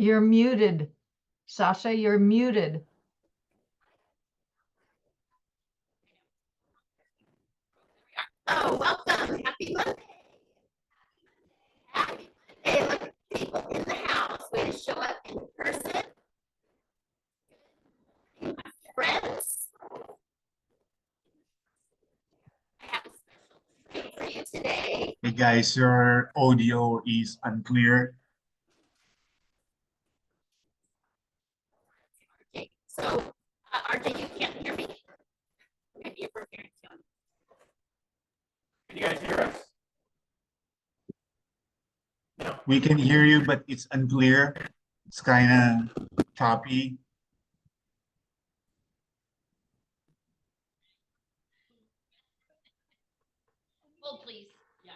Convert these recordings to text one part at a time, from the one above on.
You're muted. Sasha, you're muted. Oh, welcome. Happy Monday. Hey, look at people in the house. Way to show up in person. My friends. I have a special treat for you today. Hey guys, your audio is unclear. Okay, so RJ, you can't hear me? Maybe your parents don't. Can you guys hear us? No. We can hear you, but it's unclear. It's kind of choppy. Hold, please. Yeah.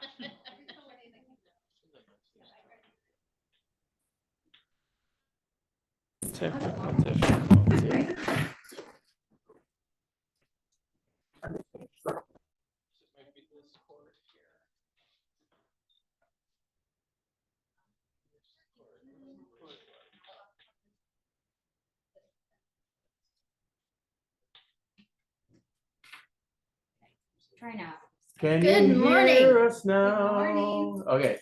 Try now. Can Good you morning. hear us now? Good morning. Okay.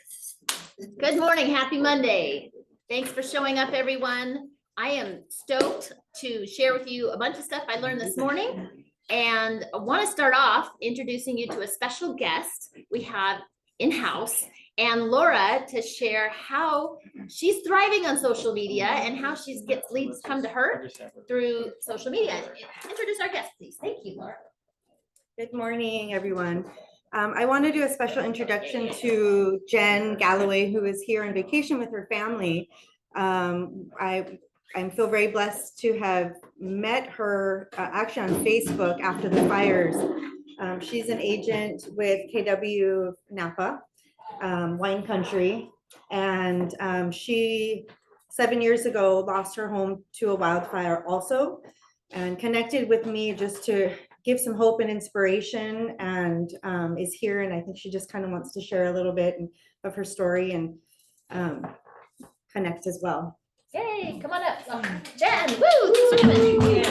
Good morning. Happy Monday. Thanks for showing up, everyone. I am stoked to share with you a bunch of stuff I learned this morning. And I want to start off introducing you to a special guest we have in-house, and Laura, to share how she's thriving on social media and how she gets leads come to her through social media. Introduce our guest, please. Thank you, Laura. Good morning, everyone. I want to do a special introduction to Jen Galloway, who is here on vacation with her family. I feel very blessed to have met her actually on Facebook after the fires. She's an agent with KW Napa, wine country, and she 7 years ago lost her home to a wildfire also, and connected with me just to give some hope and inspiration, and is here. And I think she just kind of wants to share a little bit of her story and connect as well. Yay, come on up. Jen, woo, thanks for coming.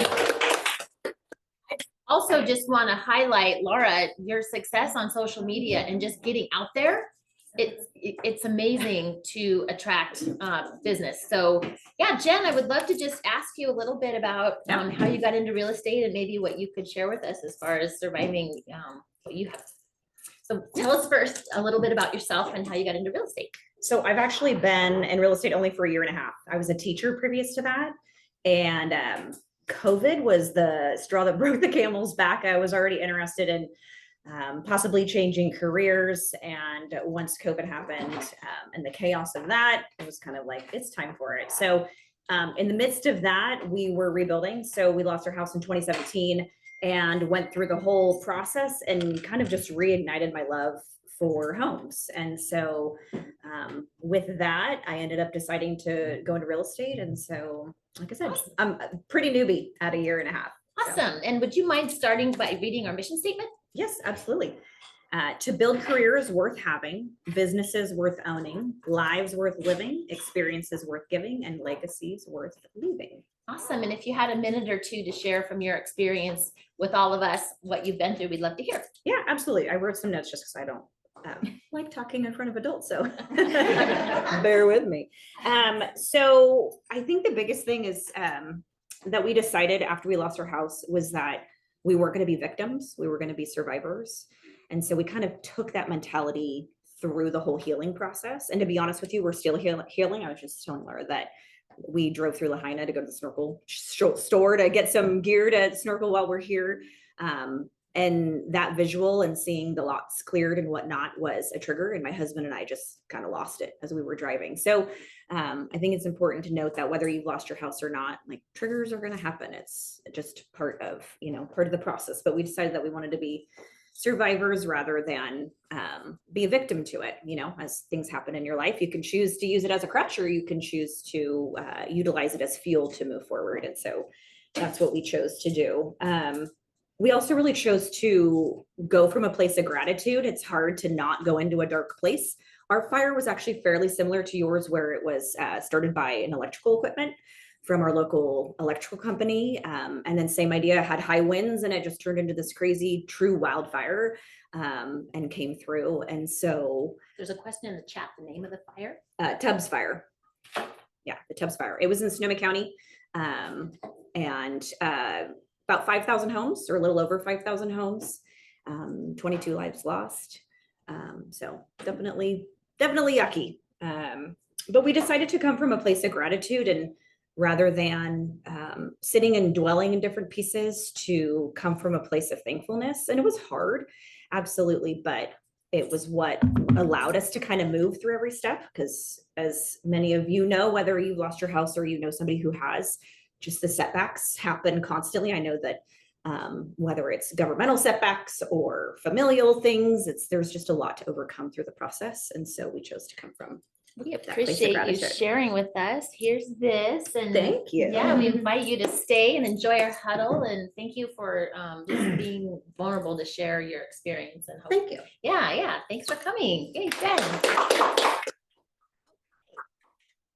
I also just want to highlight, Laura, your success on social media and just getting out there. It's amazing to attract business. So yeah, Jen, I would love to just ask you a little bit about how you got into real estate and maybe what you could share with us as far as surviving what you have. So tell us first a little bit about yourself and how you got into real estate. So I've actually been in real estate only for a year and a half. I was a teacher previous to that. And COVID was the straw that broke the camel's back. I was already interested in possibly changing careers. And once COVID happened and the chaos of that, it was kind of like, it's time for it. So in the midst of that, we were rebuilding. So we lost our house in 2017 and went through the whole process and kind of just reignited my love for homes. And so with that, I ended up deciding to go into real estate. And so, like I said, awesome. I'm a pretty newbie at a year and a half. Awesome. So. And would you mind starting by reading our mission statement? Yes, absolutely. To build careers worth having, businesses worth owning, lives worth living, experiences worth giving, and legacies worth leaving. Awesome. And if you had a minute or two to share from your experience with all of us, what you've been through, we'd love to hear. Yeah, absolutely. I wrote some notes just because I don't like talking in front of adults, so bear with me. So I think the biggest thing is that we decided after we lost our house was that we weren't going to be victims, we were going to be survivors. And so we kind of took that mentality through the whole healing process. And to be honest with you, we're still healing. I was just telling Laura that we drove through Lahaina to go to the snorkel store to get some gear to snorkel while we're here. And that visual and seeing the lots cleared and whatnot was a trigger. And my husband and I just kind of lost it as we were driving. So I think it's important to note that whether you've lost your house or not, like triggers are going to happen. It's just part of the process. But we decided that we wanted to be survivors rather than be a victim to it. As things happen in your life, you can choose to use it as a crutch, or you can choose to utilize it as fuel to move forward. And so that's what we chose to do. we also really chose to go from a place of gratitude. It's hard to not go into a dark place. Our fire was actually fairly similar to yours, where it was started by an electrical equipment from our local electrical company. And then same idea, had high winds, and it just turned into this crazy true wildfire and came through. And so There's a question in the chat, the name of the fire. Tubbs fire. Yeah, the Tubbs fire. It was in Sonoma County. And about 5,000 homes, or a little over 5,000 homes, 22 lives lost. So definitely yucky. But we decided to come from a place of gratitude, and rather than sitting and dwelling in different pieces, to come from a place of thankfulness. And it was hard, absolutely, but it was what allowed us to kind of move through every step. Because as many of you know, whether you've lost your house or you know somebody who has, just the setbacks happen constantly. I know that whether it's governmental setbacks or familial things, there's just a lot to overcome through the process. And so we chose to come from We that place of appreciate you gratitude. sharing with us. Here's this, and Thank you. yeah, we invite you to stay and enjoy our huddle. And thank you for just being vulnerable to share your experience. And hope, Thank you. yeah, thanks for coming. Yay, Jen.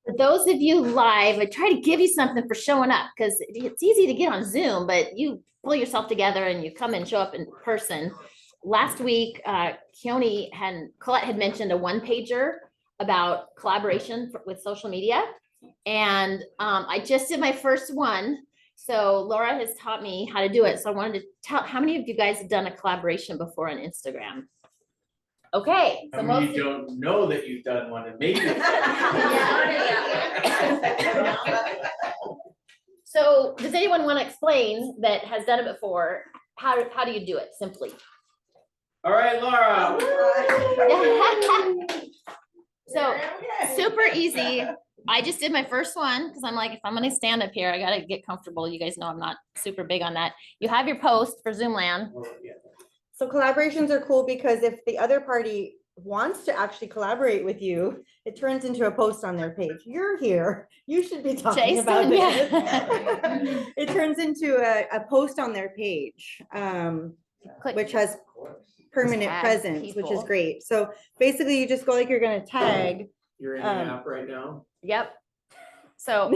For those of you live, I try to give you something for showing up, because it's easy to get on Zoom, but you pull yourself together and you come and show up in person. Last week, Colette had mentioned a one-pager about collaboration with social media. And I just did my first one. So Laura has taught me how to do it. So I wanted to tell, how many of you guys have done a collaboration before on Instagram? Okay. So I mean, you don't know that you've done one, and maybe. So does anyone want to explain that has done it before? How do you do it simply? All right, Laura. So super easy. I just did my first one because I'm like, if I'm going to stand up here, I got to get comfortable. You guys know I'm not super big on that. You have your post for Zoomland. So collaborations are cool because if the other party wants to actually collaborate with you, it turns into a post on their page. You're here. You should be talking about Jason, this. yeah. It turns into a post on their page, Click. which has permanent Tag presence, which is people. great. So basically you just go like you're going to tag. You're in the app right now. Yep. So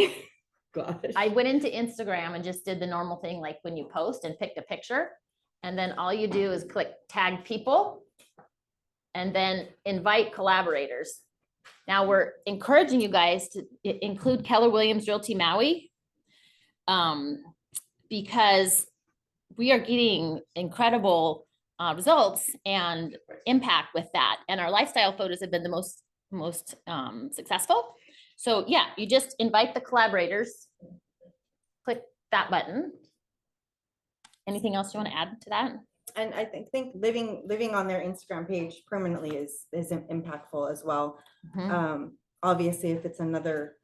Gosh. I went into Instagram and just did the normal thing, like when you post and picked a picture, and then all you do is click tag people and then invite collaborators. Now we're encouraging you guys to include Keller Williams Realty Maui, because we are getting incredible results and impact with that. And our lifestyle photos have been the most successful. So yeah, you just invite the collaborators, click that button. Anything else you want to add to that? And I think living on their Instagram page permanently is impactful as well. Mhm. Obviously, if it's another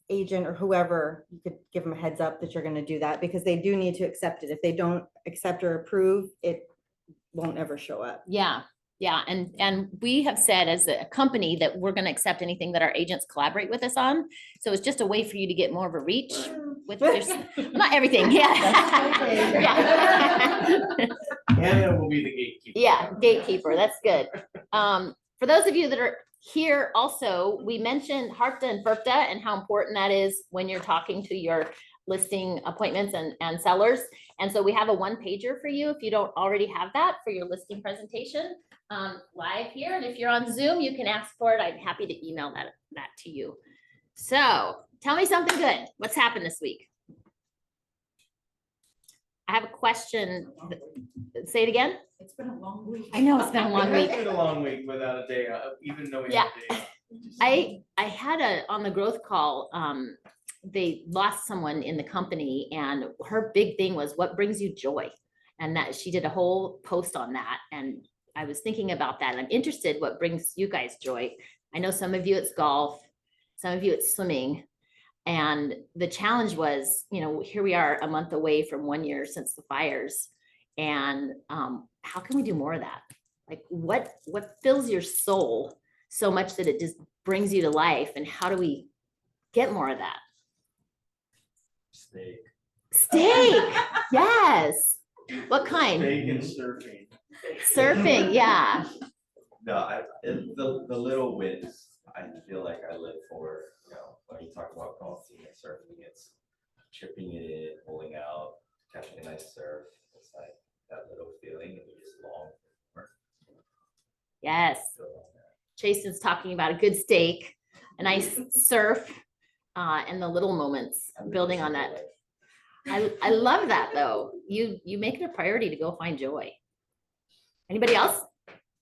agent or whoever, you could give them a heads up that you're going to do that, because they do need to accept it. If they don't accept or approve, it won't ever show up. Yeah, and we have said as a company that we're going to accept anything that our agents collaborate with us on. So it's just a way for you to get more of a reach with your, not everything, yeah. Yeah. Hannah will be the gatekeeper. Yeah, gatekeeper, that's good. For those of you that are here also, we mentioned HARPTA and FERPTA and how important that is when you're talking to your listing appointments and sellers. And so we have a one pager for you if you don't already have that for your listing presentation live here. And if you're on Zoom, you can ask for it. I'm happy to email that to you. So tell me something good. What's happened this week? I have a question. Say it again. It's been a long week. I know it's been a long week. It's been a long week without a day off, even though we Yeah. have a day off. I had on the growth call, they lost someone in the company, and her big thing was what brings you joy. And that she did a whole post on that. And I was thinking about that. And I'm interested what brings you guys joy. I know some of you it's golf, some of you it's swimming. And the challenge was, here we are a month away from 1 year since the fires. And how can we do more of that? Like what fills your soul so much that it just brings you to life? And how do we get more of that? Steak. Steak, yes. What kind? Bacon surfing. Surfing, yeah. No, the little wins, I feel like I live for, when you talk about golfing and surfing, it's chipping it in, pulling out, catching a nice surf. It's like that little feeling and you just long for Yes. Jason's talking about a good steak, a nice surf, and the little moments, building on that. I love that though. You make it a priority to go find joy. Anybody else?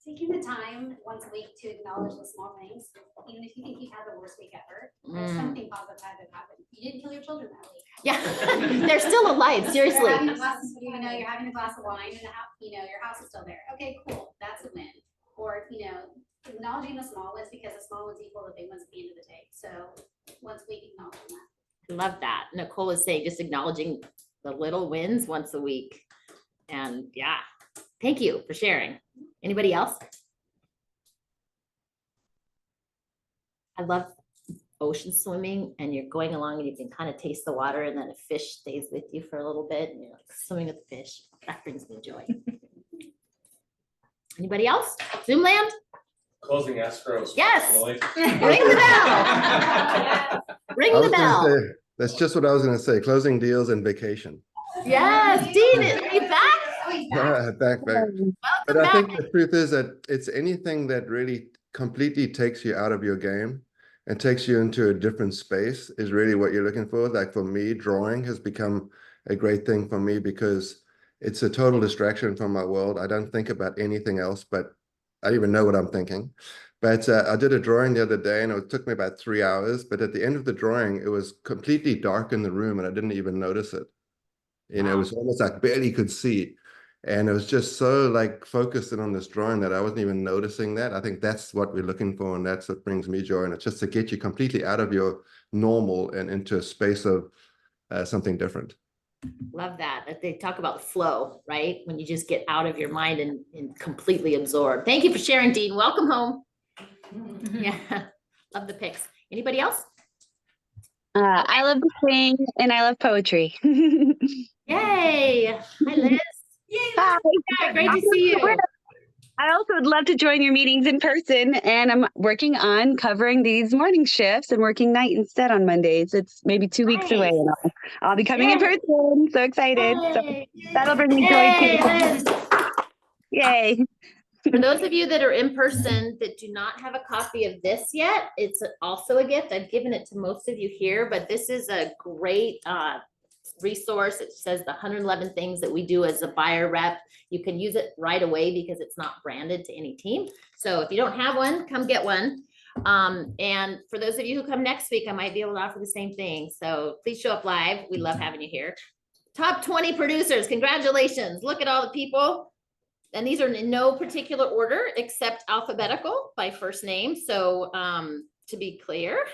Taking the time once a week to acknowledge the small things, even if you think you've had the worst week ever, there's something positive had to happen. You didn't kill your children that week. Yeah, they're still alive, seriously. You're having a glass, you're having a glass of wine and the house, your house is still there. Okay, cool, that's a win. Or, acknowledging the small ones, because the small ones equal the big ones at the end of the day. So once a week, acknowledging that. Love that. Nicole is saying just acknowledging the little wins once a week. And yeah, thank you for sharing. Anybody else? I love ocean swimming, and you're going along and you can kind of taste the water, and then a fish stays with you for a little bit and you're like swimming with the fish. That brings me joy. Anybody else? Zoom land? Closing escrow. Yes. Really? Ring the bell. Ring the bell. That's just what I was gonna say, closing deals and vacation. Yes, Dean, are you back? Yeah, back. But I think the truth is that it's anything that really completely takes you out of your game and takes you into a different space is really what you're looking for. Like for me, drawing has become a great thing for me because it's a total distraction from my world. I don't think about anything else, but I don't even know what I'm thinking. But I did a drawing the other day and it took me about 3 hours. But at the end of the drawing, it was completely dark in the room and I didn't even notice it. It was almost like barely could see. And it was just so like focused in on this drawing that I wasn't even noticing that. I think that's what we're looking for. And that's what brings me joy. And it's just to get you completely out of your normal and into a space of something different. Love that. They talk about flow, right? When you just get out of your mind and completely absorb. Thank you for sharing, Dean. Welcome home. Yeah, love the pics. Anybody else? I love to sing and I love poetry. Yay. Hi, Liz. Yay, Hi. yeah, great to see you. I also would love to join your meetings in person, and I'm working on covering these morning shifts and working night instead on Mondays. It's maybe 2 weeks away, and I'll be coming in person. So excited. So that'll bring me joy too. Yay. For those of you that are in person that do not have a copy of this yet, it's also a gift. I've given it to most of you here, but this is a great resource. It says the 111 things that we do as a buyer rep. You can use it right away because it's not branded to any team. So if you don't have one, come get one. And for those of you who come next week, I might be able to offer the same thing. So please show up live. We love having you here. Top 20 producers, congratulations. Look at all the people. And these are in no particular order except alphabetical by first name. So to be clear,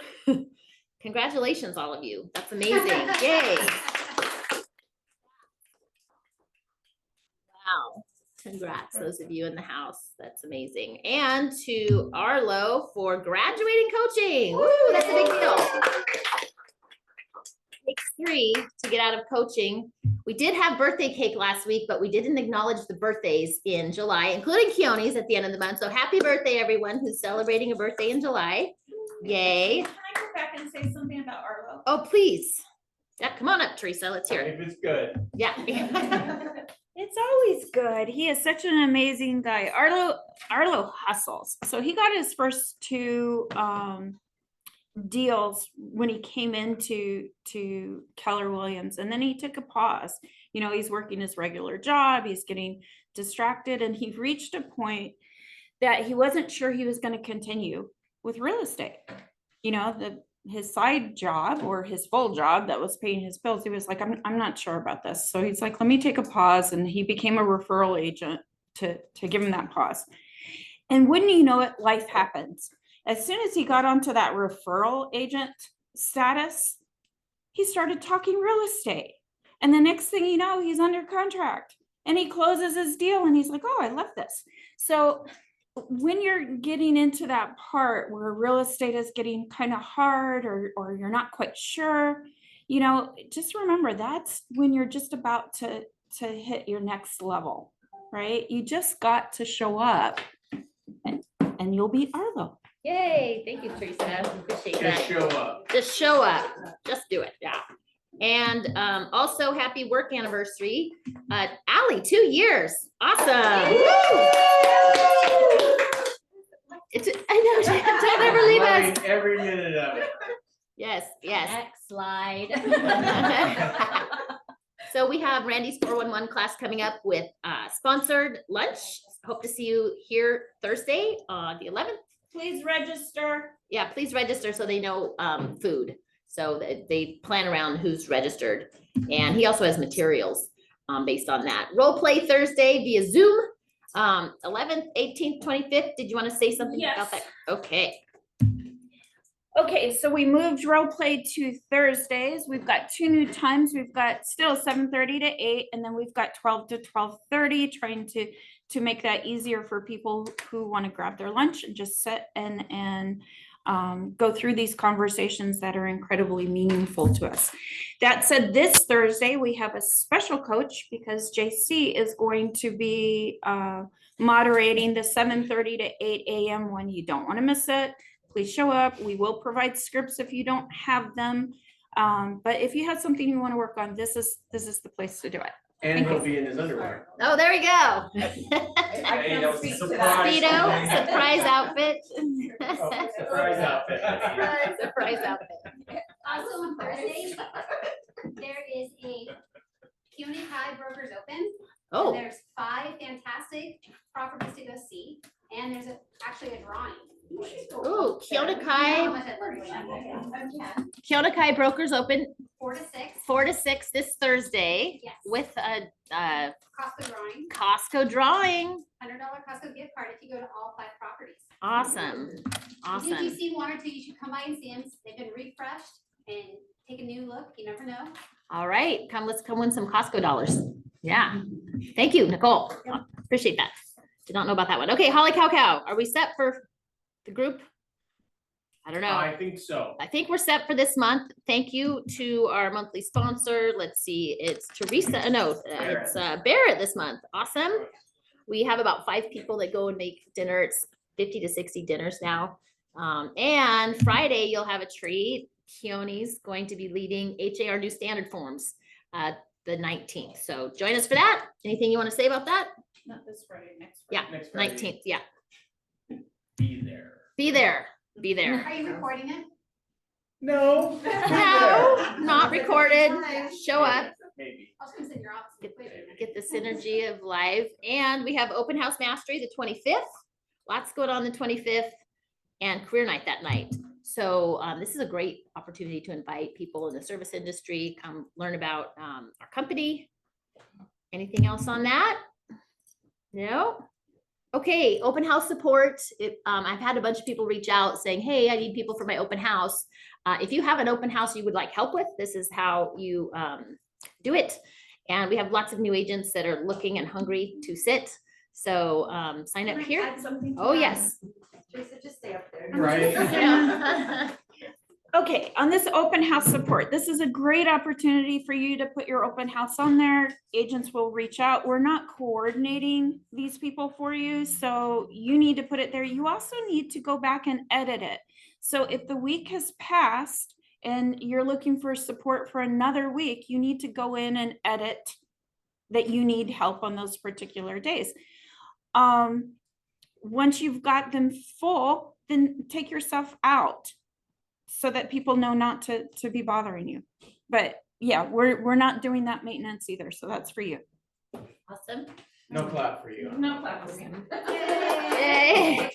congratulations, all of you. That's amazing. Yay. Wow. Congrats, those of you in the house. That's amazing. And to Arlo for graduating coaching. Woo, that's a big deal. Takes 3 to get out of coaching. We did have birthday cake last week, but we didn't acknowledge the birthdays in July, including Keone's at the end of the month. So happy birthday, everyone who's celebrating a birthday in July. Yay. Can I go back and say something about Arlo? Oh, please. Yeah, come on up, Teresa. Let's hear it. If it's good. Yeah. It's always good. He is such an amazing guy. Arlo hustles. So he got his first 2 deals when he came into Keller Williams, and then he took a pause. He's working his regular job, he's getting distracted, and he reached a point that he wasn't sure he was going to continue with real estate. His side job or his full job that was paying his bills, he was like, I'm not sure about this. So he's like, let me take a pause, and he became a referral agent to give him that pause. And wouldn't you know it, life happens. As soon as he got onto that referral agent status, he started talking real estate. And the next thing you know, he's under contract and he closes his deal and he's like, oh, I love this. So when you're getting into that part where real estate is getting kind of hard or you're not quite sure, just remember that's when you're just about to to hit your next level, right? You just got to show up and you'll beat Arlo. Yay, thank you, Teresa. Appreciate Just that. show up. Just show up. Just do it. Yeah. And also happy work anniversary. Allie, 2 years. Awesome. It's, I know, don't ever leave us. Loving every minute of it. Yes, yes. Next slide. So we have Randy's 411 class coming up with sponsored lunch. Hope to see you here Thursday, the 11th. Please register. Yeah, please register so they know food. So that they plan around who's registered. And he also has materials based on that. Role play Thursday via Zoom, 11th, 18th, 25th. Did you want to say something about that? Okay. Okay, so we moved role play to Thursdays. We've got 2 new times. We've got still 7:30 to 8, and then we've got 12 to 12:30, trying to make that easier for people who want to grab their lunch and just sit and go through these conversations that are incredibly meaningful to us. That said, this Thursday, we have a special coach because JC is going to be moderating the 7:30 to 8 a.m. one. You don't want to miss it. Please show up. We will provide scripts if you don't have them. But if you have something you want to work on, this is the place to do it. And he'll be in his underwear. Oh, there we go. Hey, that was a surprise. Speedo, surprise outfit. Oh, surprise outfit. Surprise outfit. Also on Thursday, there is a Kai Brokers Open. Oh. And there's 5 fantastic properties to go see, and there's actually a drawing. Ooh, Keona Kai Brokers Open 4 to 6. 4 to 6 this Thursday. Yes. With a Costco drawing. Costco drawing. $100 Costco gift card if you go to all 5 properties. Awesome. If you Awesome. see 1 or 2, you should come by and see them. They've been refreshed and take a new look. You never know. All right, let's come win some Costco dollars. Yeah. Thank you, Nicole. Appreciate that. Did not know about that one. Okay, Holly Cow Cow, are we set for the group? I don't know. I think so. I think we're set for this month. Thank you to our monthly sponsor. Let's see, it's Teresa, it's Barrett this month. Awesome. We have about 5 people that go and make dinner. It's 50 to 60 dinners now. And Friday, you'll have a treat. Keone's going to be leading HAR New Standard Forms the 19th. So join us for that. Anything you want to say about that? Not this Friday, next Yeah, Next Friday. 19th, yeah. Be there. Be there, be there. Are you recording it? No. No, not recorded. Show up. Maybe. I was gonna send your office. Get the synergy of live. And we have Open House Mastery the 25th. Lots going on the 25th and career night that night. So this is a great opportunity to invite people in the service industry, come learn about our company. Anything else on that? No? Okay, open house support. I've had a bunch of people reach out saying, hey, I need people for my open house. If you have an open house you would like help with, this is how you do it. And we have lots of new agents that are looking and hungry to sit. So sign up here. Oh, yes. Teresa, just stay up there. Right. Yeah. Okay, on this open house support, this is a great opportunity for you to put your open house on there. Agents will reach out. We're not coordinating these people for you, so you need to put it there. You also need to go back and edit it. So if the week has passed and you're looking for support for another week, you need to go in and edit that you need help on those particular days. Once you've got them full, then take yourself out so that people know not to be bothering you. But yeah, we're not doing that maintenance either. So that's for you. Awesome. No clap for you. No clap for you. Yay.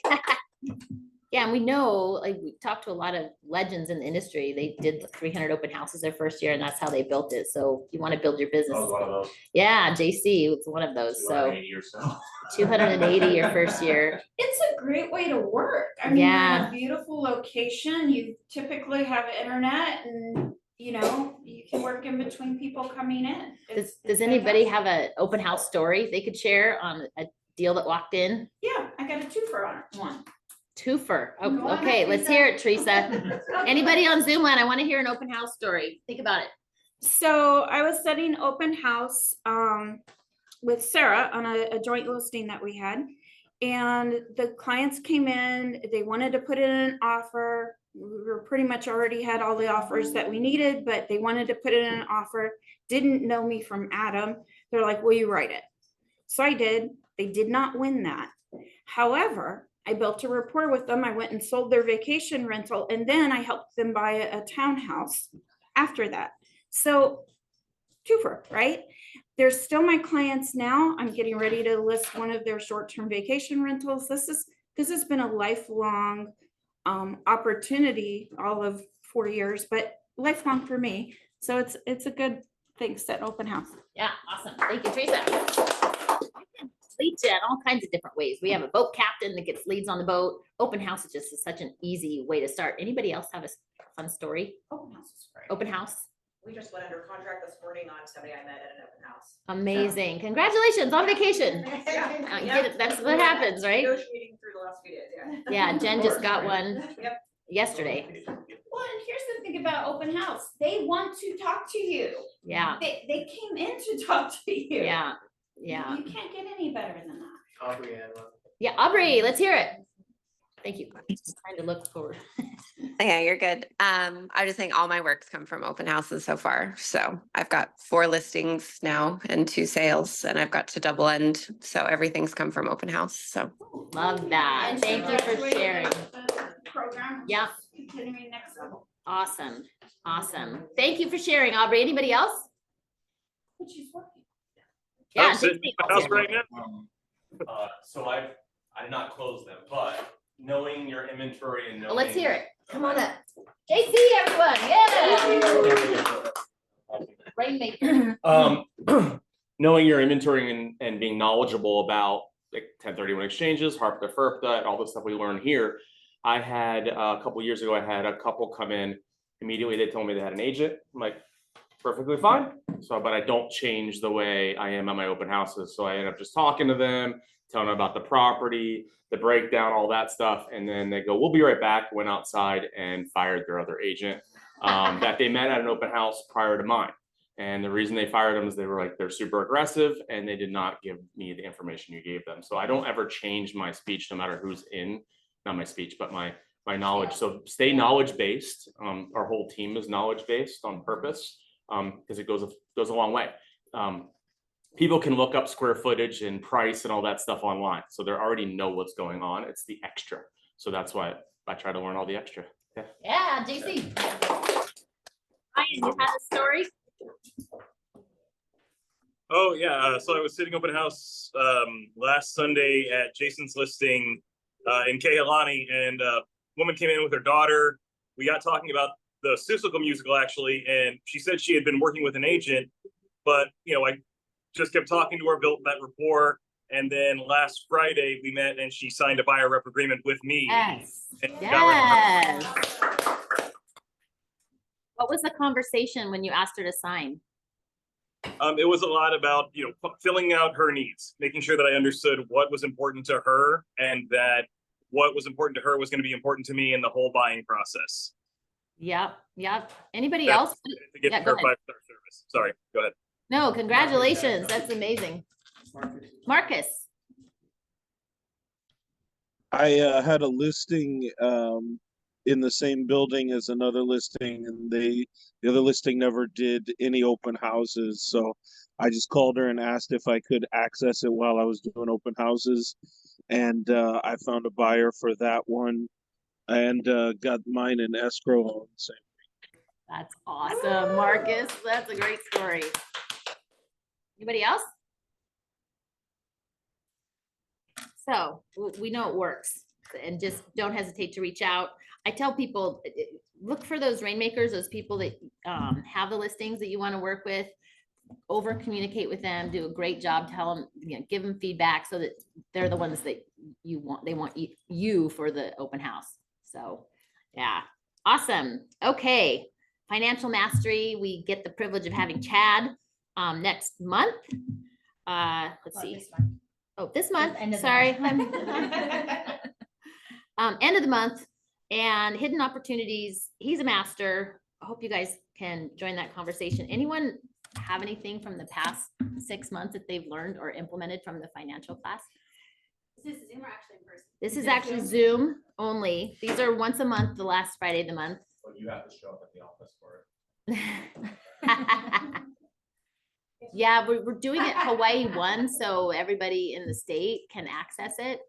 Yeah, and we know, like, we talked to a lot of legends in the industry. They did 300 open houses their first year, and that's how they built it. So if you want to build your business. I was one of those. Yeah, JC was one of those. So 280 or so. 280 your first year. It's a great way to work. I mean, you're in Yeah. a beautiful location. You typically have internet and, you know, you can work in between people coming in. Does anybody have an open house story they could share on a deal that walked in? Yeah, I got a 2-for on one. Twofer. Go on, Okay, let's Teresa. hear it, Teresa. Anybody on Zoom land, I want to hear an open house story. Think about it. So I was setting open house with Sarah on a joint listing that we had. And the clients came in, they wanted to put in an offer. We were pretty much already had all the offers that we needed, but they wanted to put in an offer, didn't know me from Adam. They're like, will you write it? So I did. They did not win that. However, I built a rapport with them. I went and sold their vacation rental, and then I helped them buy a townhouse after that. So twofer, right? They're still my clients now. I'm getting ready to list one of their short-term vacation rentals. This has been a lifelong opportunity, all of 4 years, but lifelong for me. So it's a good thing, set open house. Yeah, awesome. Thank you, Teresa. Leads in all kinds of different ways. We have a boat captain that gets leads on the boat. Open house is just such an easy way to start. Anybody else have a fun story? Open house is great. Open house. We just went under contract this morning on somebody I met at an open house. Amazing. Congratulations on vacation. You get it. That's what happens, right? Negotiating through the last few days, Yeah, Jen just got one Yep. yesterday. Well, and here's the thing about open house. They want to talk to you. Yeah, They came in to talk to you. yeah, yeah. You can't get any better than that. Aubrey had one. Yeah, Aubrey, let's hear it. Thank you. Just trying to look forward. Yeah, you're good. I just think all my work's come from open houses so far. So I've got 4 listings now and 2 sales, and I've got to double end. So everything's come from open house. So Love that. And Thank you for graduated sharing. the Program. Yeah. Continuing next level. Awesome. Awesome. Thank you for sharing, Aubrey. Anybody else? But she's working. Yeah. I'm sitting in my house right now. So I did not close them, but knowing your inventory and knowing. Well, let's hear it. Come on up. JC, everyone. Yeah. Rainmaker. Knowing your inventory and being knowledgeable about like 1031 exchanges, HARPTA, FERPTA, and all the stuff we learned here. I had a couple years ago, I had a couple come in immediately. They told me they had an agent. I'm like, perfectly fine. So, but I don't change the way I am at my open houses. So I end up just talking to them, telling them about the property, the breakdown, all that stuff. And then they go, we'll be right back. Went outside and fired their other agent that they met at an open house prior to mine. And the reason they fired them is they were like, they're super aggressive and they did not give me the information you gave them. So I don't ever change my speech, no matter who's in, not my speech, but my knowledge. So stay knowledge-based. Our whole team is knowledge-based on purpose because it goes a long way. People can look up square footage and price and all that stuff online. So they already know what's going on. It's the extra. So that's why I try to learn all the extra. Yeah. Yeah, JC. Ryan, you had a story? Oh yeah, so I was sitting open house last Sunday at Jason's listing in Kehalani, and a woman came in with her daughter. We got talking about the Siskel musical actually, and she said she had been working with an agent, but you know, I just kept talking to her, built that rapport, and then last Friday we met and she signed a buyer rep agreement with me. Yes. And Yes. What was the conversation when you asked her to sign? It was a lot about, you know, filling out her needs, making sure that I understood what was important to her and that what was important to her was going to be important to me in the whole buying process. Yep. Yep. Anybody That's else? To get Yeah, her go ahead. 5-star service. Sorry, go ahead. No, congratulations. That's amazing. Marcus. I had a listing in the same building as another listing, and the other listing never did any open houses. So I just called her and asked if I could access it while I was doing open houses. And I found a buyer for that one and got mine in escrow on the same. That's awesome, Marcus. That's a great story. Anybody else? So we know it works, and just don't hesitate to reach out. I tell people, look for those rainmakers, those people that have the listings that you want to work with. Over communicate with them, do a great job, tell them, you know, give them feedback so that they're the ones that you want, they want you for the open house. So yeah, awesome. Okay, financial mastery. We get the privilege of having Chad next month. Let's see. Oh, this month. Sorry. End of the month. And hidden opportunities. He's a master. hope you guys can join that conversation. Anyone have anything from the past 6 months that they've learned or implemented from the financial class? Is this Zoom or actually in person? This is actually Zoom only. These are once a month, the last Friday of the month. But you have to show up at the office for it. Yeah, we're doing it Hawaii 1, so everybody in the state can access it.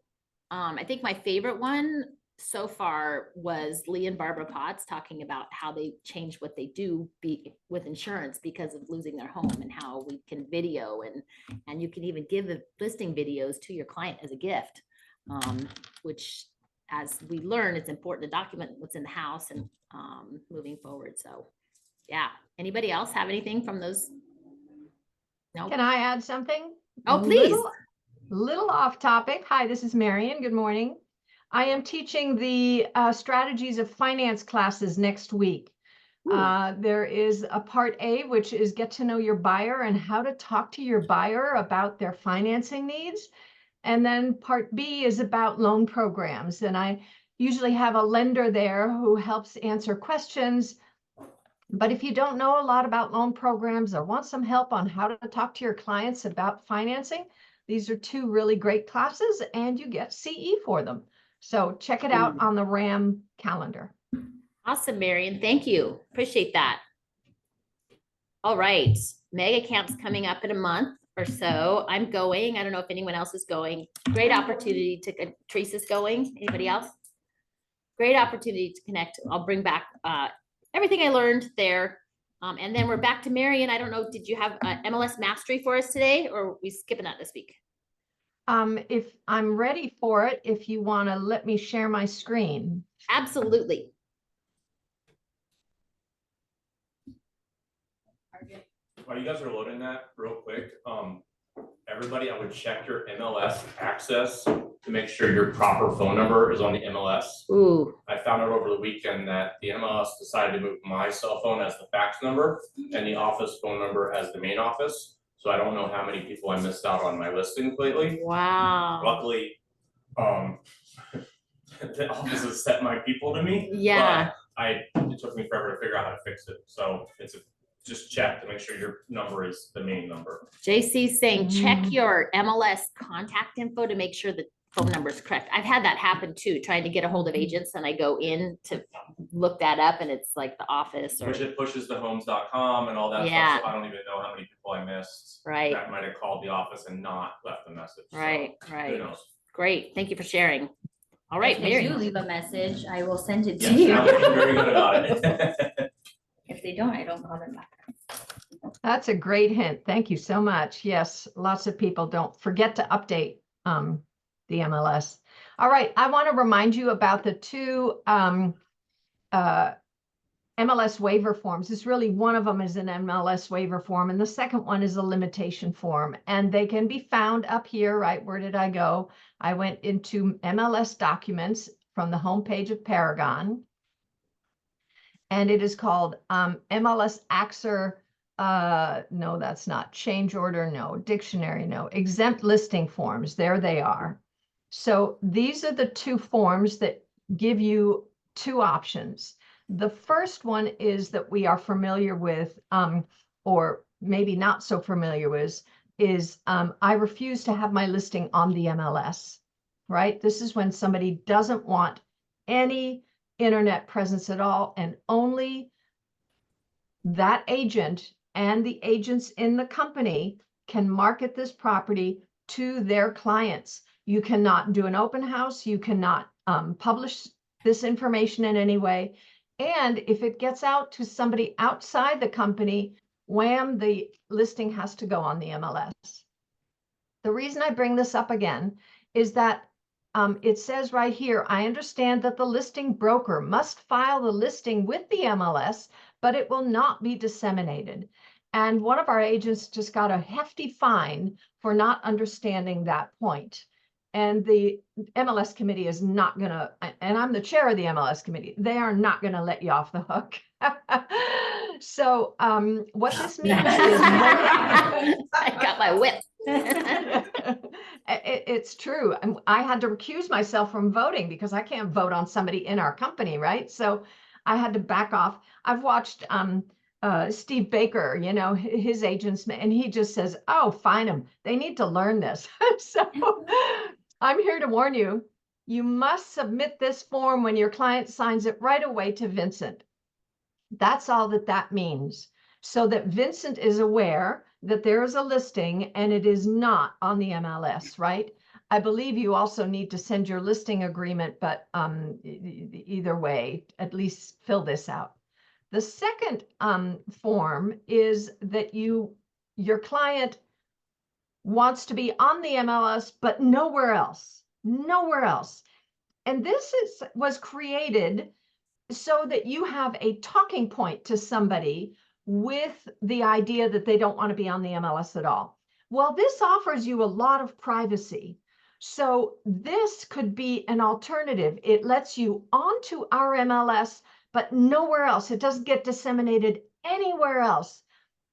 I think my favorite one so far was Lee and Barbara Potts talking about how they changed what they do with insurance because of losing their home, and how we can video and you can even give the listing videos to your client as a gift, which, as we learn, it's important to document what's in the house and moving forward. So yeah, anybody else have anything from those? No. Can I add something? Oh, please. Little off topic. Hi, this is Marion. Good morning. I am teaching the strategies of finance classes next week. There is a part A, which is get to know your buyer and how to talk to your buyer about their financing needs. And then part B is about loan programs. And I usually have a lender there who helps answer questions. But if you don't know a lot about loan programs or want some help on how to talk to your clients about financing, these are two really great classes and you get CE for them. So check it out on the RAM calendar. Awesome, Marion. Thank you. Appreciate that. All right. Mega Camp's coming up in a month or so. I'm going. I don't know if anyone else is going. Great opportunity to, Teresa's going. Anybody else? Great opportunity to connect. I'll bring back everything I learned there. And then we're back to Marion. I don't know, did you have MLS mastery for us today, or are we skipping that this week? If I'm ready for it, if you want to let me share my screen. Absolutely. While you guys are loading that real quick, everybody, I would check your MLS access to make sure your proper phone number is on the MLS. Ooh. I found out over the weekend that the MLS decided to move my cell phone as the fax number and the office phone number as the main office. So I don't know how many people I missed out on my listings lately. Wow. Luckily, the office has sent my people to me. Yeah. But it took me forever to figure out how to fix it. So just check to make sure your number is the main number. JC's saying, check your MLS contact info to make sure the phone number is correct. I've had that happen too, trying to get a hold of agents, and I go in to look that up and it's like the office or. Which it pushes the homes.com and all that Yeah. stuff. So I don't even know how many people I missed. Right. That might have called the office and not left a message. Right, So, right. Who knows? Great. Thank you for sharing. All right, If they Mary. do leave a message, I will send it to Yes, you. now you're very good about it. If they don't, I don't call them back. That's a great hint. Thank you so much. Yes, lots of people don't forget to update the MLS. All right, I want to remind you about the two MLS waiver forms. It's really, one of them is an MLS waiver form, and the second one is a limitation form. And they can be found up here, right? Where did I go? I went into MLS documents from the homepage of Paragon. And it is called MLS AXER. No, that's not. Change order, no. Dictionary, no. Exempt listing forms, there they are. So these are the two forms that give you two options. The first one is that we are familiar with, or maybe not so familiar with, is I refuse to have my listing on the MLS, right? This is when somebody doesn't want any internet presence at all, and only that agent and the agents in the company can market this property to their clients. You cannot do an open house. You cannot publish this information in any way. And if it gets out to somebody outside the company, wham, the listing has to go on the MLS. The reason I bring this up again is that it says right here, I understand that the listing broker must file the listing with the MLS, but it will not be disseminated. And one of our agents just got a hefty fine for not understanding that point. And the MLS committee is not going to, and I'm the chair of the MLS committee, they are not going to let you off the hook. So what this means is I got my whip. It's true. I had to recuse myself from voting because I can't vote on somebody in our company, right? So I had to back off. I've watched Steve Baker, you know, his agents, and he just says, oh, fine them. They need to learn this. So I'm here to warn you, you must submit this form when your client signs it right away to Vincent. That's all that that means. So that Vincent is aware that there is a listing and it is not on the MLS, right? I believe you also need to send your listing agreement, but either way, at least fill this out. The second form is that your client wants to be on the MLS, but nowhere else, nowhere else. And this was created so that you have a talking point to somebody with the idea that they don't want to be on the MLS at all. Well, this offers you a lot of privacy. So this could be an alternative. It lets you onto our MLS, but nowhere else. It doesn't get disseminated anywhere else,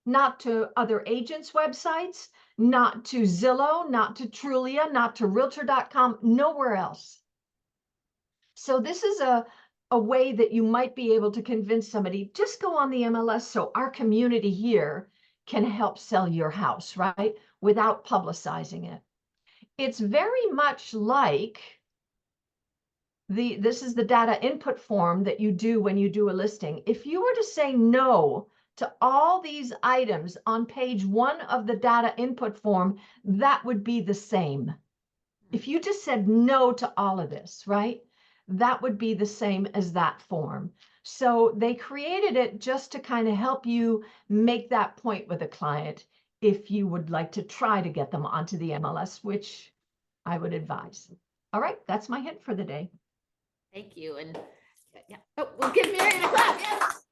not to other agents' websites, not to Zillow, not to Trulia, not to Realtor.com, nowhere else. So this is a way that you might be able to convince somebody, just go on the MLS so our community here can help sell your house, right? Without publicizing it. It's very much like this is the data input form that you do when you do a listing. If you were to say no to all these items on page 1 of the data input form, that would be the same. If you just said no to all of this, right? That would be the same as that form. So they created it just to kind of help you make that point with a client if you would like to try to get them onto the MLS, which I would advise. All right, that's my hint for the day. Thank you. And yeah, oh, we'll give Marion a clap. Yes.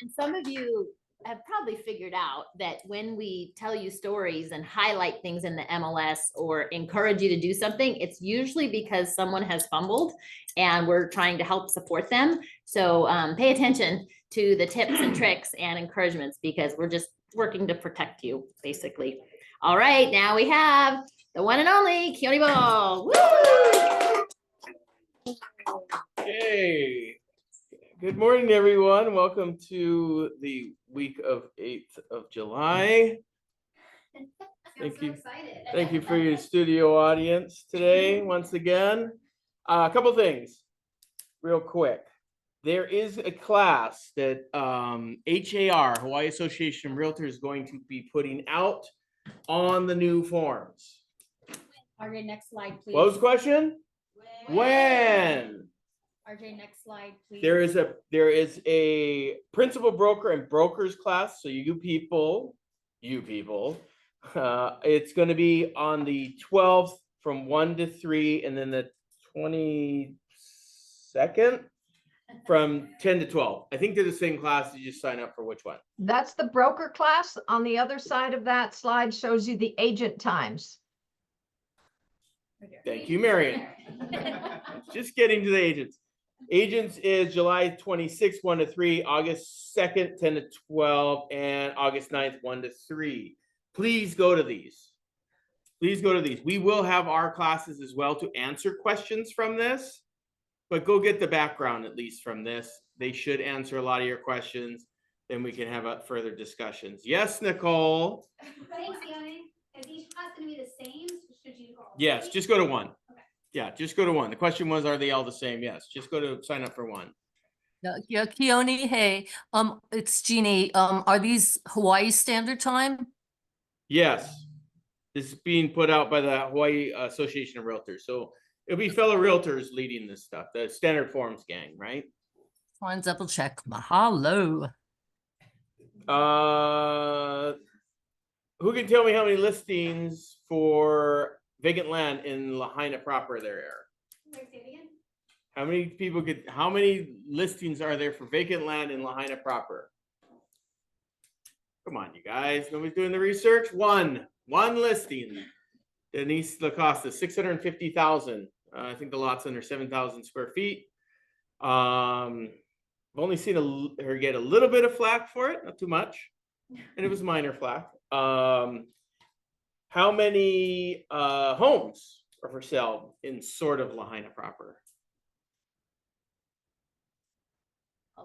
And some of you have probably figured out that when we tell you stories and highlight things in the MLS or encourage you to do something, it's usually because someone has fumbled and we're trying to help support them. So pay attention to the tips and tricks and encouragements because we're just working to protect you, basically. All right, now we have the one and only Keone Ball. Woo! Hey, good morning, everyone. Welcome to the week of 8th of July. Thank you. Thank you for your studio audience today, once again. A couple things real quick. There is a class that HAR, Hawaii Association of Realtors, is going to be putting out on the new forms. RJ, next slide, please. What was the question? When? RJ, next slide, please. There is a principal broker and brokers class. So you people, it's going to be on the 12th from 1 to 3, and then the 22nd from 10 to 12. I think they're the same class. You just sign up for which one. That's the broker class. On the other side of that slide shows you the agent times. Thank you, Marion. Just getting to the agents. Agents is July 26th, 1 to 3, August 2nd, 10 to 12, and August 9th, 1 to 3. Please go to these. Please go to these. We will have our classes as well to answer questions from this, but go get the background at least from this. They should answer a lot of your questions. Then we can have further discussions. Yes, Nicole? Thanks, Keone. Is each class going to be the same? Should you go? Yes, just go to one. Okay. Yeah, just go to one. The question was, are they all the same? Yes, just go to sign up for one. Yeah, Keone, hey, it's Jeannie. Are these Hawaii Standard Time? Yes, this is being put out by the Hawaii Association of Realtors. So it'll be fellow realtors leading this stuff, the Standard Forms gang, right? Want to double check. Mahalo. Who can tell me how many listings for vacant land in Lahaina proper there are? Wait, say it again. How many listings are there for vacant land in Lahaina proper? Come on, you guys. Nobody's doing the research. One listing. Denise Lacosta, 650,000. I think the lot's under 7,000 square feet. I've only seen her get a little bit of flack for it, not too much. And it was minor flack. How many homes are for sale in sort of Lahaina proper?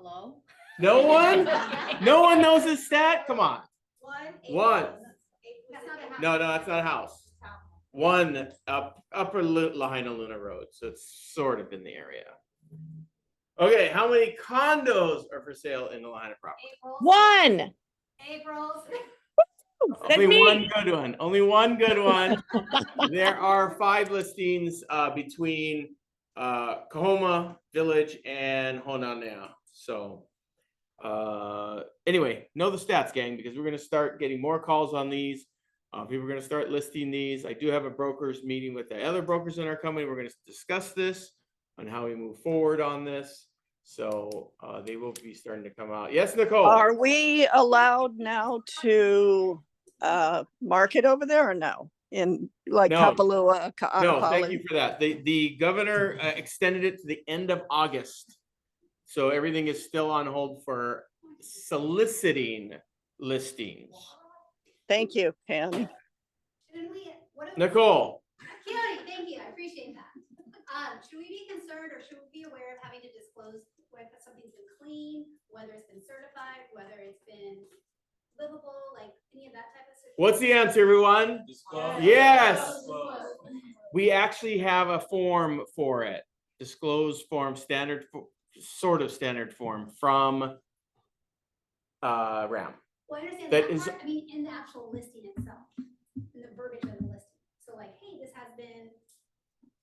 Hello? No one? No one knows this stat? Come on. One. That's not a house. No, that's not a house. One upper Lahaina Luna Road, so it's sort of in the area. Okay, how many condos are for sale in the Lahaina property? One. April's. Only one good one. Only one good one. There are 5 listings between Kahoma Village and Honanea. So anyway, know the stats, gang, because we're going to start getting more calls on these. People are going to start listing these. I do have a brokers meeting with the other brokers in our company. We're going to discuss this on how we move forward on this. So they will be starting to come out. Yes, Nicole. Are we allowed now to market over there or no? In like No. Kapalua? No, thank you for that. The governor extended it to the end of August. So everything is still on hold for soliciting listings. Thank you, Pam. Nicole. Keone, thank you. I appreciate that. Should we be concerned or should we be aware of having to disclose whether something's been clean, whether it's been certified, whether it's been livable, like any of that type of situation? What's the answer, everyone? Disclose. Yes. We actually have a form for it. Disclose form, standard, sort of standard form from RAM. Well, I understand That that is- part. I mean, in the actual listing itself, in the verbiage of the listing. So like, hey, this has been.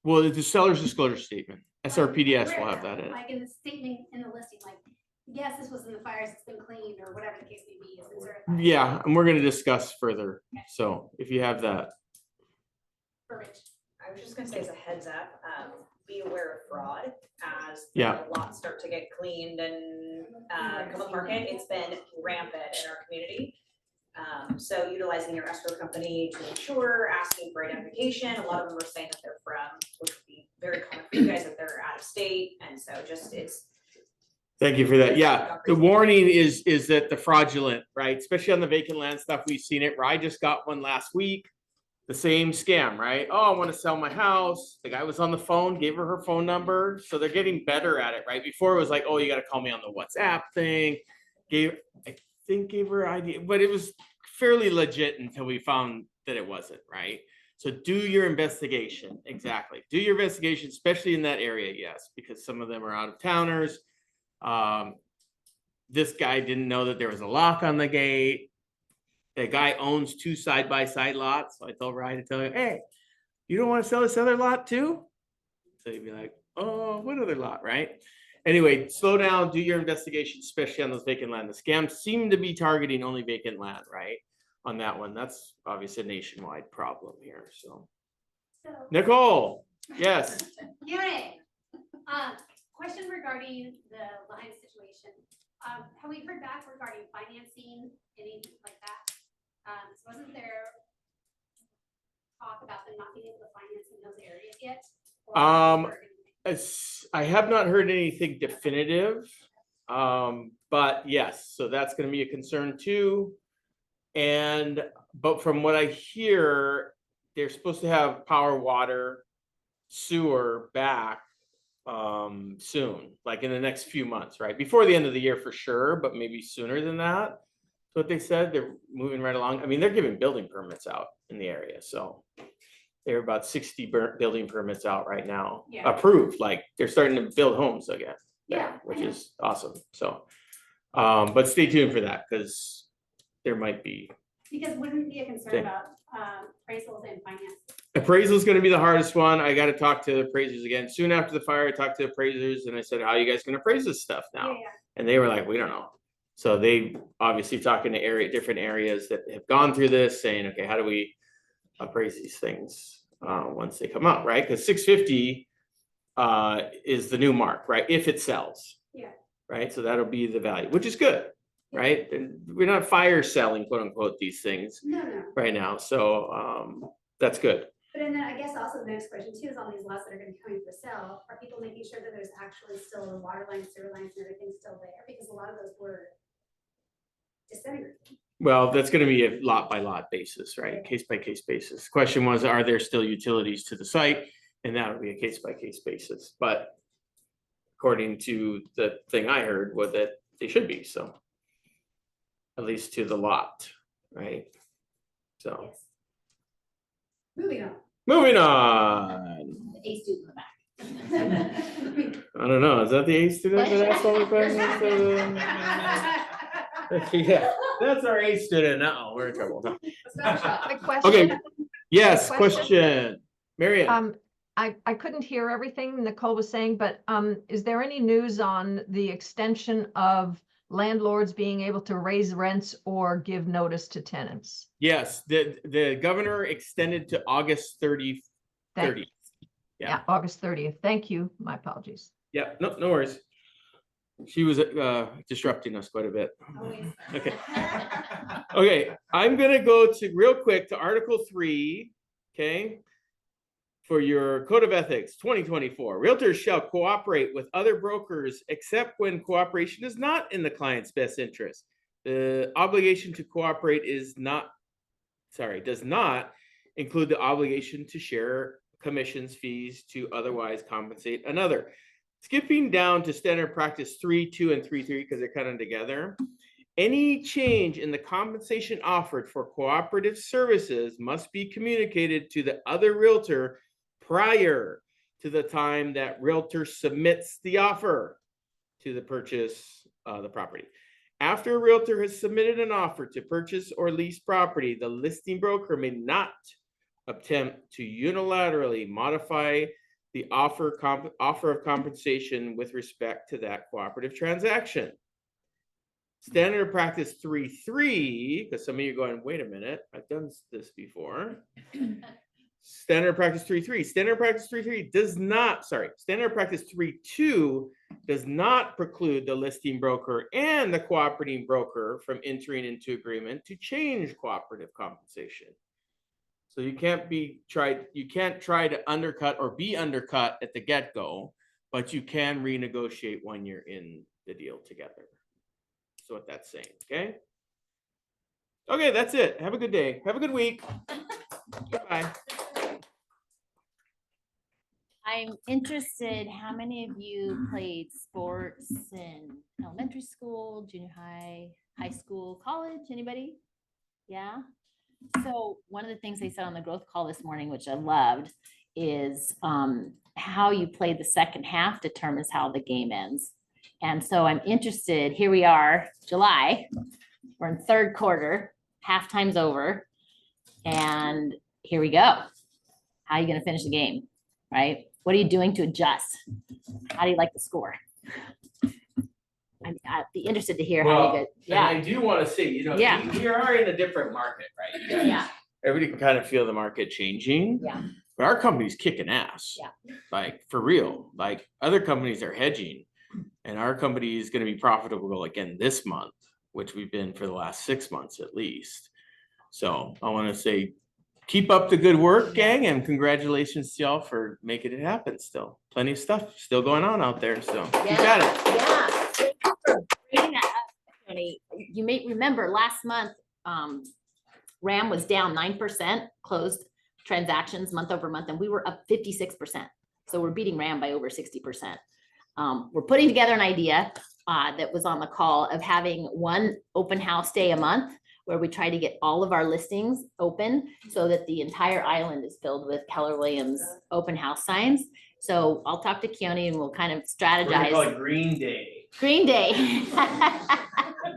Well, it's the seller's disclosure statement. SRPDS will have that in it. Like in the statement in the listing, like, yes, this was in the fires, it's been cleaned, or whatever the case may be, it's been certified. Yeah, and we're going to discuss further. So if you have that. Verbiage. I was just gonna say as a heads up, be aware of fraud as Yeah. the lots start to get cleaned and come up market. It's been rampant in our community. So utilizing your escrow company to ensure, asking for identification. A lot of them are saying that they're from, which would be very common for you guys if they're out of state. And so just Thank you for that. Yeah, the warning is that the fraudulent, right? Especially on the vacant land stuff, we've seen it. I just got one last week. The same scam, right? Oh, I want to sell my house. The guy was on the phone, gave her phone number. So they're getting better at it, right? Before it was like, oh, you got to call me on the WhatsApp thing. Gave her ID, but it was fairly legit until we found that it wasn't, right? So do your investigation. Exactly. Do your investigation, especially in that area. Yes, because some of them are out of towners. This guy didn't know that there was a lock on the gate. The guy owns 2 side-by-side lots. So I told Ryan to tell him, hey, you don't want to sell this other lot too? So he'd be like, oh, what other lot, right? Anyway, slow down, do your investigation, especially on those vacant land. The scams seem to be targeting only vacant land, right? On that one, that's obviously a nationwide problem here, so. Nicole, yes. Q&A. Question regarding the Lahaina situation. Have we heard back regarding financing, anything like that? Wasn't there talk about them not being able to finance in those areas yet? I have not heard anything definitive, but yes, so that's going to be a concern too. But from what I hear, they're supposed to have power, water, sewer back soon, like in the next few months, right? Before the end of the year for sure, but maybe sooner than that. So what they said, they're moving right along. I mean, they're giving building permits out in the area. So they're about 60 building permits out right now, approved. Like they're starting to build homes again, which is awesome. So, but stay tuned for that because there might be. Because wouldn't it be a concern about appraisals and finance? Appraisal is going to be the hardest one. I got to talk to the appraisers again. Soon after the fire, I talked to appraisers and I said, how are you guys going to appraise this stuff now? And they were like, we don't know. So they obviously talking to different areas that have gone through this saying, okay, how do we appraise these things once they come out, right? Because 650 is the new mark, right? If it sells, right? So that'll be the value, which is good, right? And we're not fire selling, quote unquote, these things right now. So that's good. But then I guess also the next question too is on these lots that are going to be coming for sale, are people making sure that there's actually still the water lines, sewer lines, and everything still there? Because a lot of those were disintegrated. Well, that's going to be a lot by lot basis, right? Case by case basis. Question was, are there still utilities to the site? And that would be a case by case basis. But according to the thing I heard, was that they should be, so. At least to the lot, right? So, Moving on. moving on. The A student in the back. I don't know, is that the A student that asked all the questions? Yeah, that's our A student. Uh-oh, we're in trouble. No. Quick question. Okay, yes, Quick question. question. Marianne. I couldn't hear everything Nicole was saying, but is there any news on the extension of landlords being able to raise rents or give notice to tenants? Yes, the governor extended to August 30th. Yeah, August 30th. Thank you. My apologies. Yeah, no worries. She was disrupting us quite a bit. Okay. Okay, I'm gonna go to real quick to Article 3, okay? For your Code of Ethics 2024, realtors shall cooperate with other brokers except when cooperation is not in the client's best interest. The obligation to cooperate does not include the obligation to share commissions, fees to otherwise compensate another. Skipping down to standard practice 3.2 and 3.3 because they're kind of together. Any change in the compensation offered for cooperative services must be communicated to the other realtor prior to the time that realtor submits the offer to the purchase of the property. After a realtor has submitted an offer to purchase or lease property, the listing broker may not attempt to unilaterally modify the offer of compensation with respect to that cooperative transaction. Standard practice 3.3, because some of you are going, wait a minute, I've done this before. Standard practice 3.3. Standard practice 3.3 does not, standard practice 3.2 does not preclude the listing broker and the cooperating broker from entering into agreement to change cooperative compensation. So you can't try to undercut or be undercut at the get-go, but you can renegotiate when you're in the deal together. So what that's saying, okay? Okay, that's it. Have a good day. Have a good week. Goodbye. I'm interested, how many of you played sports in elementary school, junior high, high school, college? Anybody? Yeah. So one of the things they said on the growth call this morning, which I loved, is how you play the second half determines how the game ends. And so I'm interested, here we are, July, we're in third quarter, halftime's over, and here we go. How are you going to finish the game, right? What are you doing to adjust? How do you like the score? I'd be interested to hear how you get. Yeah, and I do want to say, we are in a different market, right? Yeah. Everybody can kind of feel the market changing. Yeah. But our company's kicking ass. Yeah. Like for real. Like other companies are hedging, and our company is going to be profitable again this month, which we've been for the last 6 months at least. So I want to say, keep up the good work, gang, and congratulations to y'all for making it happen. Still, plenty of stuff still going on out there. So keep at it. Yeah. Bringing that up, Tony, you may remember last month, RAM was down 9% closed transactions month over month, and we were up 56%. So we're beating RAM by over 60%. We're putting together an idea that was on the call of having one open house day a month where we try to get all of our listings open so that the entire island is filled with Keller Williams open house signs. So I'll talk to Keone and we'll kind of strategize. We're gonna call it Green Day. Green Day.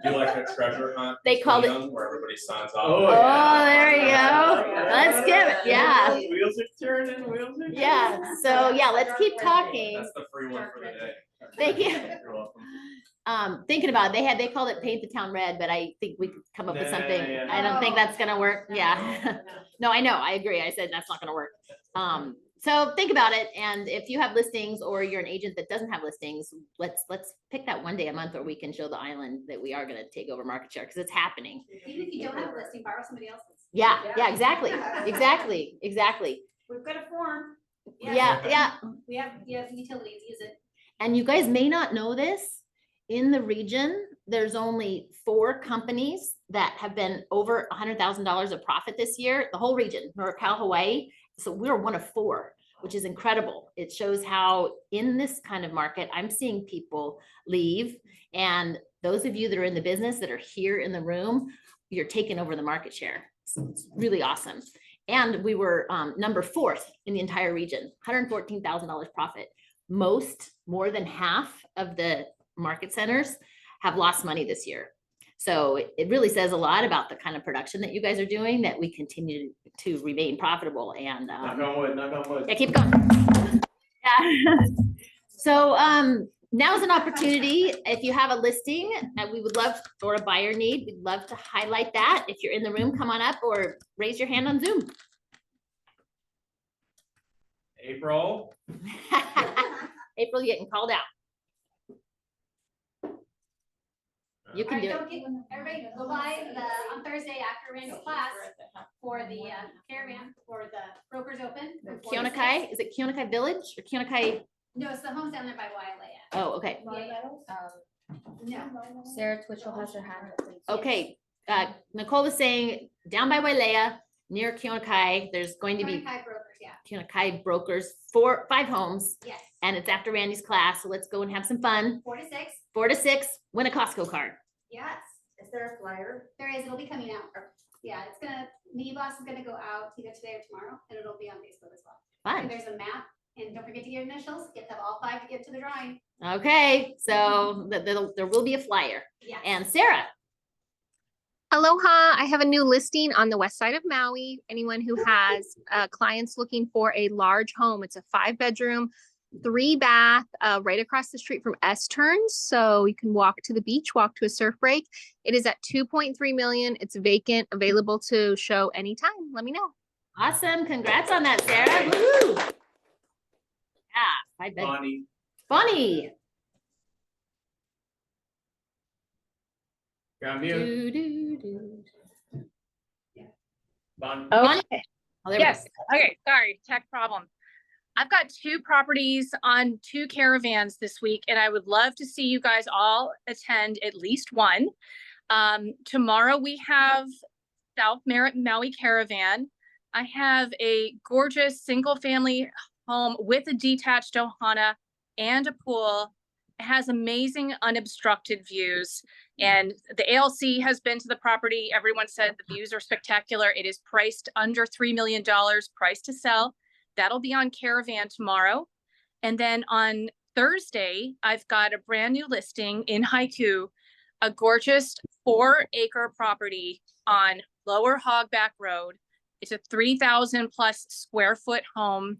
Do like a treasure hunt. They called it. Where everybody signs off. Oh, there you go. Let's give it. Yeah. Wheels are turning. Wheels are turning. Yeah. So yeah, let's keep talking. That's the free one for the day. Thank you. You're welcome. Thinking about it, they called it Paint the Town Red, but I think we could come up with something. I don't think that's gonna work. Yeah. No, I know. I agree. I said that's not gonna work. So think about it. And if you have listings or you're an agent that doesn't have listings, let's pick that one day a month where we can show the island that we are gonna take over market share because it's happening. Even if you don't have a listing, borrow somebody else's. Yeah, exactly. We've got a form. Yeah. We have utilities, use it. And you guys may not know this, in the region, there's only 4 companies that have been over $100,000 of profit this year, the whole region, NorCal, Hawaii. So we're one of 4. which is incredible. It shows how in this kind of market, I'm seeing people leave. And those of you that are in the business that are here in the room, you're taking over the market share. So it's really awesome. And we were number 4th in the entire region, $114,000 profit. More than half of the market centers have lost money this year. So it really says a lot about the kind of production that you guys are doing, that we continue to remain profitable. And Knock on wood, knock on wood. yeah, keep going. Yeah. So now's an opportunity. If you have a listing, we would love, or a buyer need, we'd love to highlight that. If you're in the room, come on up or raise your hand on Zoom. April. April, you're getting called out. You can do it. Everybody go by on Thursday after Randy's class for the caravan, for the brokers open. from 4 to 6. Keonakai, is it Keonakai Village or Keonakai? No, it's the homes down there by Wailea. Oh, okay. No. Sarah Twitchell has her hand up. Please. Okay, Nicole was saying down by Wailea, near Keonakai, there's going to be Keonakai brokers, yeah. Keonakai brokers, 5 homes. Yes. And it's after Randy's class, so let's go and have some fun. 4 to 6. 4 to 6, win a Costco card. Yes. Is there a flyer? There is, it'll be coming out. Yeah, it's gonna, Mini Boss is gonna go out either today or tomorrow, and it'll be on Facebook as well. Fun. And there's a map, and don't forget to get your initials, get them all 5 to get to the drawing. Okay, so there will be a flyer. Yes. And Sarah. Aloha, I have a new listing on the west side of Maui. Anyone who has clients looking for a large home, it's a 5-bedroom, 3-bath, right across the street from S-Turns. So you can walk to the beach, walk to a surf break. It is at 2.3 million. It's vacant, available to show anytime. Let me know. Awesome. Congrats on that, Sarah. Woo! Yeah, 5 bedroom. Bonnie. Bonnie. Got you. Bonnie. Okay. Oh, there we Yes. Okay. Sorry. Tech problem. I've got 2 properties on 2 caravans this week, and I would love to see you guys all attend at least one. Tomorrow we have South Maui Caravan. I have a gorgeous single-family home with a detached ohana and a pool. It has amazing unobstructed views, and the ALC has been to the property. Everyone said the views are spectacular. It is priced under $3 million, priced to sell. That'll be on Caravan tomorrow. And then on Thursday, I've got a brand new listing in Haiku, a gorgeous 4-acre property on Lower Hogback Road. It's a 3,000 plus square foot home.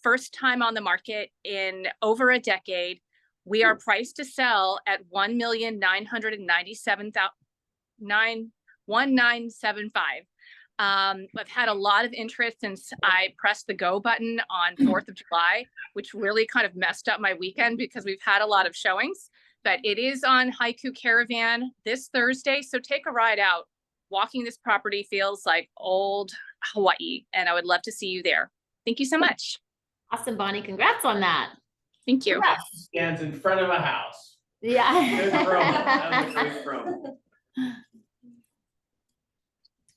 First time on the market in over a decade. We are priced to sell at $1,997,975. I've had a lot of interest since I pressed the go button on 4th of July, which really kind of messed up my weekend because we've had a lot of showings. But it is on Haiku Caravan this Thursday, so take a ride out. Walking this property feels like old Hawaii, and I would love to see you there. Thank you so much. Awesome, Bonnie. Congrats on that. Thank you. Stands in front of a house. Yeah. Good promo. That was a great promo.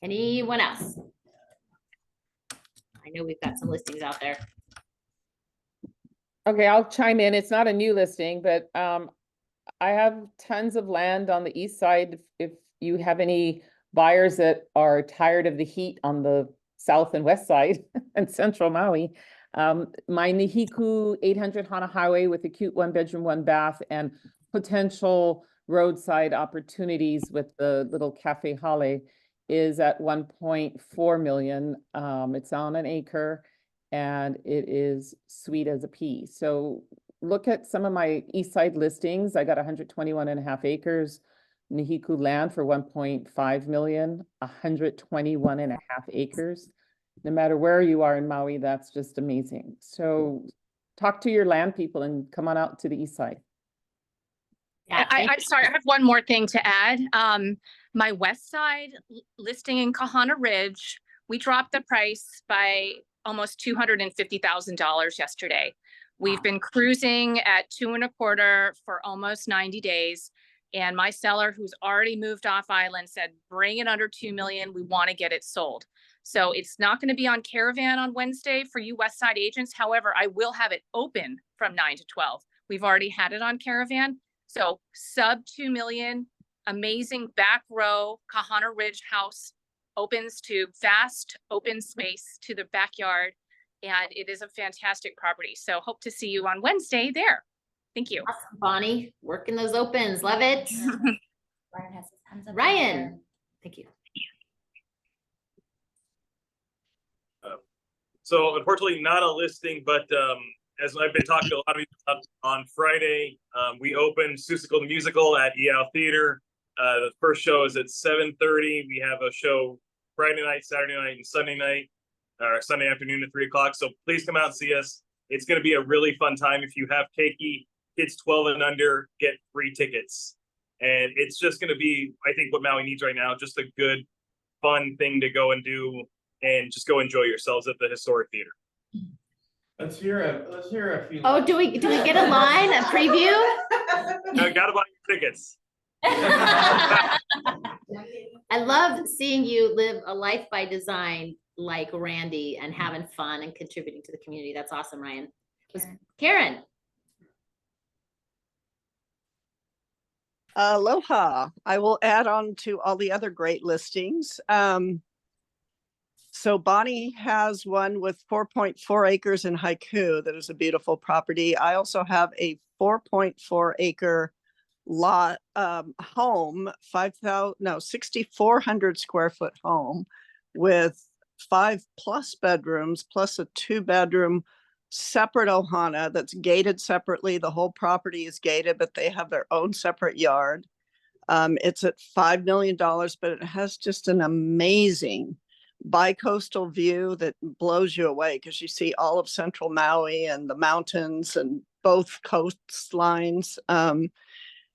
Anyone else? I know we've got some listings out there. Okay, I'll chime in. It's not a new listing, but I have tons of land on the east side. If you have any buyers that are tired of the heat on the south and west side and central Maui, my Nihiku 800 Hana Highway with a cute 1-bedroom, 1-bath and potential roadside opportunities with the little Cafe Hale is at 1.4 million. It's on an acre and it is sweet as a pea. So look at some of my east side listings. I got 121.5 acres, Nihiku land for 1.5 million, 121.5 acres. No matter where you are in Maui, that's just amazing. So talk to your land people and come on out to the east side. Yeah, I'm sorry, I have one more thing to add. My west side listing in Kahana Ridge, we dropped the price by almost $250,000 yesterday. We've been cruising at 2.25 for almost 90 days. And my seller, who's already moved off island, said, bring it under 2 million. We want to get it sold. So it's not going to be on Caravan on Wednesday for you West Side agents. However, I will have it open from 9 to 12. We've already had it on Caravan. So sub 2 million, amazing back row, Kahana Ridge house opens to vast open space to the backyard. And it is a fantastic property. So hope to see you on Wednesday there. Thank you. Awesome, Bonnie, working those opens. Love it. Ryan has his hands up. Ryan. Thank you. So unfortunately, not a listing, but as I've been talking to a lot of people about, on Friday, we opened Seussical the Musical at EL Theater. The first show is at 7:30. We have a show Friday night, Saturday night, and Sunday night, or Sunday afternoon at 3 o'clock. So please come out and see us. It's going to be a really fun time. If you have Keiki, kids 12 and under get free tickets. And it's just going to be, I think, what Maui needs right now, just a good, fun thing to go and do and just go enjoy yourselves at the historic theater. Let's hear a few. Oh, do we get a line, a preview? Now, gotta buy your tickets. I love seeing you live a life by design like Randy and having fun and contributing to the community. That's awesome, Ryan. Karen. Aloha. I will add on to all the other great listings. So Bonnie has one with 4.4 acres in Haiku. That is a beautiful property. I also have a 4.4 acre lot home, 6,400 square foot home with 5+ bedrooms plus a 2-bedroom separate ohana that's gated separately. The whole property is gated, but they have their own separate yard. It's at $5 million, but it has just an amazing bi-coastal view that blows you away because you see all of central Maui and the mountains and both coastlines.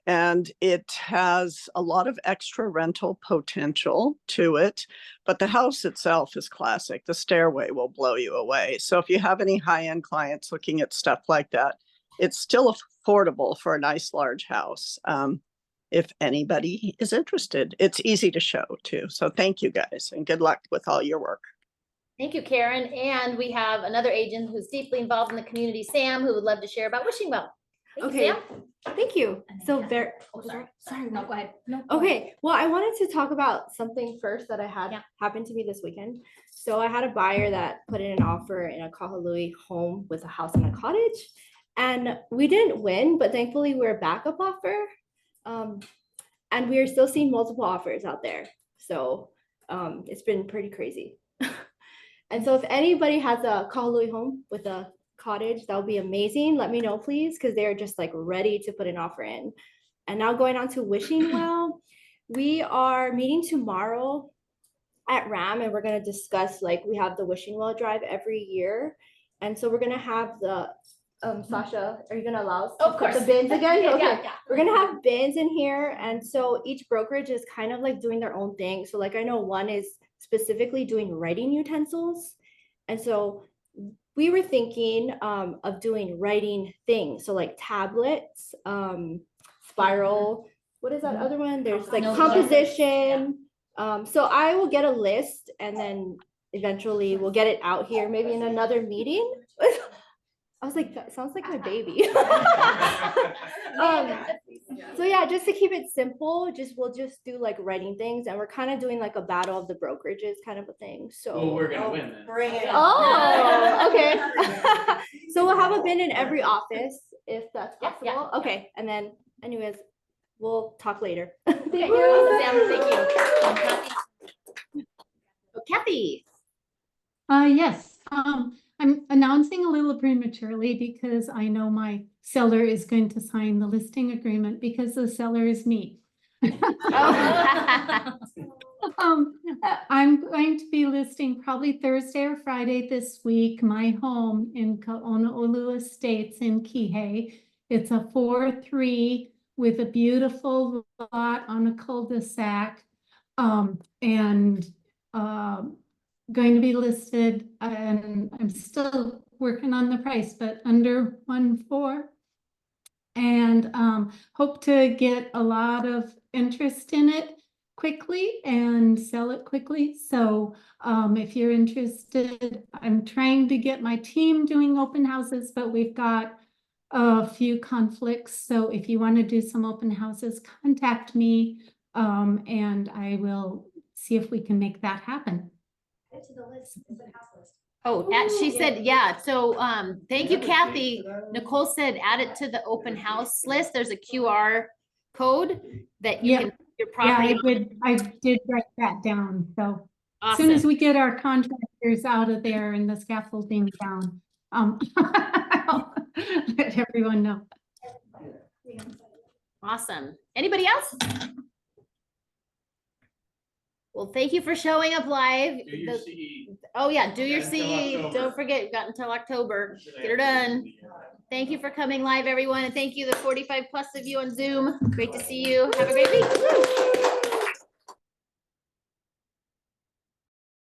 And it has a lot of extra rental potential to it, but the house itself is classic. The stairway will blow you away. So if you have any high-end clients looking at stuff like that, it's still affordable for a nice large house. If anybody is interested, it's easy to show too. So thank you guys and good luck with all your work. Thank you, Karen. And we have another agent who's deeply involved in the community, Sam, who would love to share about Wishing Well. Thank you, Okay, Sam. thank you. So very, sorry. No, go ahead. No. okay, well, I wanted to talk about something first that I had happened to me this weekend. So I had a buyer that put in an offer in a Kahului home with a house and a cottage. And we didn't win, but thankfully we're a backup offer. And we are still seeing multiple offers out there. So it's been pretty crazy. And so if anybody has a Kahului home with a cottage, that would be amazing. Let me know, please, because they're just like ready to put an offer in. And now going on to Wishing Well, we are meeting tomorrow at RAM and we're going to discuss, like, we have the Wishing Well drive every year. And so we're going to have the Sasha, are you gonna allow us to put the bins again? Yeah, Okay, yeah. we're gonna have bins in here, and so each brokerage is kind of like doing their own thing. So like I know one is specifically doing writing utensils, and so we were thinking of doing writing things. So like tablets, spiral. What is that other one? There's like composition. So I will get a list, and then eventually we'll get it out here, maybe in another meeting. I was like, that sounds like my baby. So yeah, just to keep it simple, we'll just do like writing things, and we're kind of doing like a battle of the brokerages kind of a thing. So Well, we're gonna win then. bring it. Oh, okay. So we'll have a bin in every office if that's possible. Okay, and then anyways, we'll talk later. Thank Okay, you. Sam, thank you. Kathy. Yes, I'm announcing a little prematurely because I know my seller is going to sign the listing agreement because the seller is me. I'm going to be listing probably Thursday or Friday this week, my home in Ka'onaolu Estates in Kihei. It's a 4-3 with a beautiful lot on a cul-de-sac. Going to be listed, and I'm still working on the price, but under 1.4, and hope to get a lot of interest in it. quickly and sell it quickly. So if you're interested, I'm trying to get my team doing open houses, but we've got a few conflicts. So if you want to do some open houses, contact me and I will see if we can make that happen. Add to the list, open house list. Oh, she said, yeah. So, thank you, Kathy. Nicole said, add it to the open house list. There's a QR code that you Yeah. can, your Yeah, property. I did write that down. So as soon as Awesome. we get our contractors out of there and the scaffolding down, I'll let everyone know. Awesome. Anybody else? Well, thank you for showing up live. Do your CE. Oh yeah, do your Got until CE. October. Don't forget, you've got until October. Get her done. Thank you for coming live, everyone, and thank you, the 45 plus of you on Zoom. Great to see you. Have a great week. Woo!